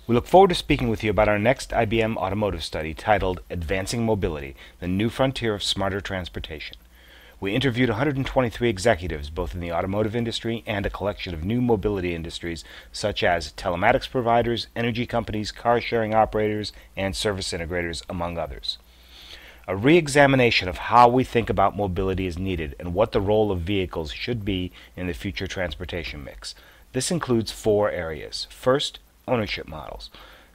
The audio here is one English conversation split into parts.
We look forward to speaking with you about our next IBM automotive study titled Advancing Mobility, the New Frontier of Smarter Transportation. We interviewed 123 executives both in the automotive industry and a collection of new mobility industries such as telematics providers, energy companies, car-sharing operators, and service integrators, among others. A re-examination of how we think about mobility is needed and what the role of vehicles should be in the future transportation mix. This includes 4 areas. First, ownership models.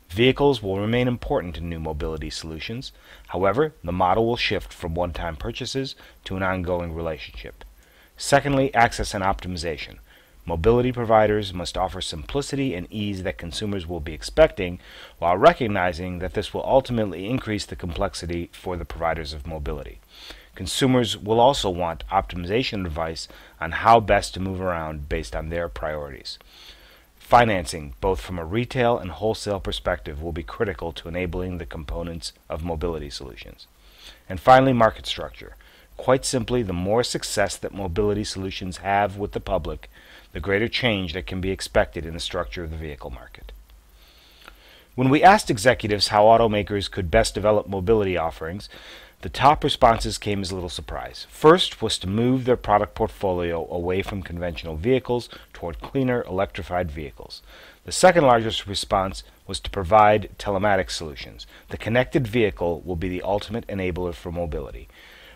Vehicles will remain important in new mobility solutions. However, the model will shift from one-time purchases to an ongoing relationship. Secondly, access and optimization. Mobility providers must offer simplicity and ease that consumers will be expecting, while recognizing that this will ultimately increase the complexity for the providers of mobility. Consumers will also want optimization advice on how best to move around based on their priorities. Financing, both from a retail and wholesale perspective, will be critical to enabling the components of mobility solutions. And finally, market structure. Quite simply, the more success that mobility solutions have with the public, the greater change that can be expected in the structure of the vehicle market. When we asked executives how automakers could best develop mobility offerings, the top responses came as a little surprise. First was to move their product portfolio away from conventional vehicles toward cleaner electrified vehicles. The second largest response was to provide telematics solutions. The connected vehicle will be the ultimate enabler for mobility.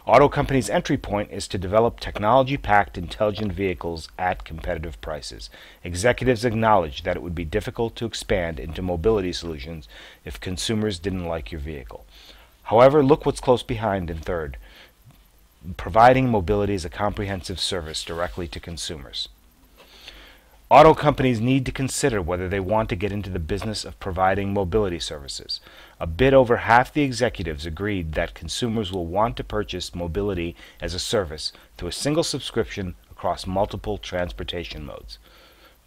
Auto companies' entry point is to develop technology-packed intelligent vehicles at competitive prices. Executives acknowledged that it would be difficult to expand into mobility solutions if consumers didn't like your vehicle. However, look what's close behind in third, providing mobility as a comprehensive service directly to consumers. Auto companies need to consider whether they want to get into the business of providing mobility services. A bit over half the executives agreed that consumers will want to purchase mobility as a service through a single subscription across multiple transportation modes.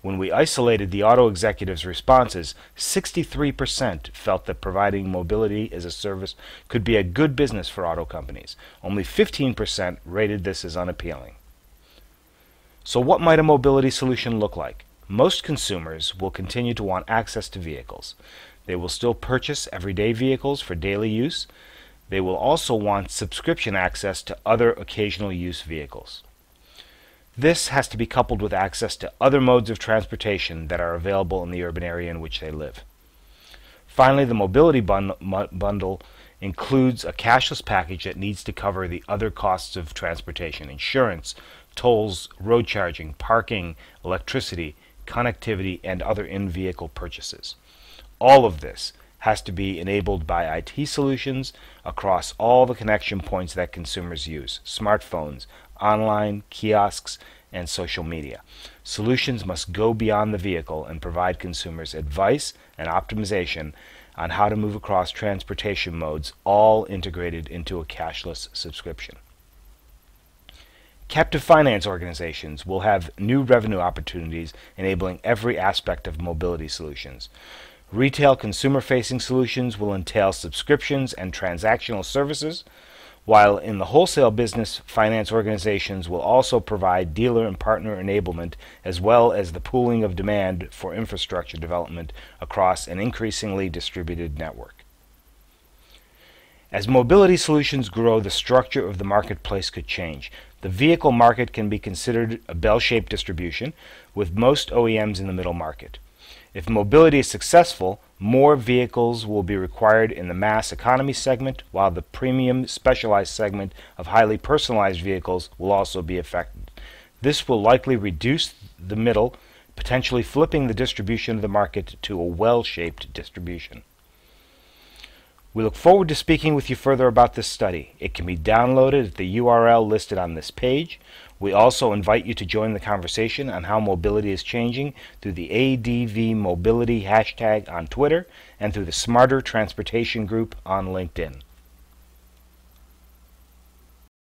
When we isolated the auto executives' responses, 63% felt that providing mobility as a service could be a good business for auto companies. Only 15% rated this as unappealing. So what might a mobility solution look like? Most consumers will continue to want access to vehicles. They will still purchase everyday vehicles for daily use. They will also want subscription access to other occasional use vehicles. This has to be coupled with access to other modes of transportation that are available in the urban area in which they live. Finally, the mobility bundle includes a cashless package that needs to cover the other costs of transportation: insurance, tolls, road charging, parking, electricity, connectivity, and other in-vehicle purchases. All of this has to be enabled by IT solutions across all the connection points that consumers use: smartphones, online, kiosks, and social media. Solutions must go beyond the vehicle and provide consumers advice and optimization on how to move across transportation modes, all integrated into a cashless subscription. Captive finance organizations will have new revenue opportunities enabling every aspect of mobility solutions. Retail consumer-facing solutions will entail subscriptions and transactional services, while in the wholesale business, finance organizations will also provide dealer and partner enablement as well as the pooling of demand for infrastructure development across an increasingly distributed network. As mobility solutions grow, the structure of the marketplace could change. The vehicle market can be considered a bell-shaped distribution, with most OEMs in the middle market. If mobility is successful, more vehicles will be required in the mass economy segment, while the premium specialized segment of highly personalized vehicles will also be affected. This will likely reduce the middle, potentially flipping the distribution of the market to a well-shaped distribution. We look forward to speaking with you further about this study. It can be downloaded at the URL listed on this page. We also invite you to join the conversation on how mobility is changing through the ADV Mobility hashtag on Twitter and through the Smarter Transportation group on LinkedIn.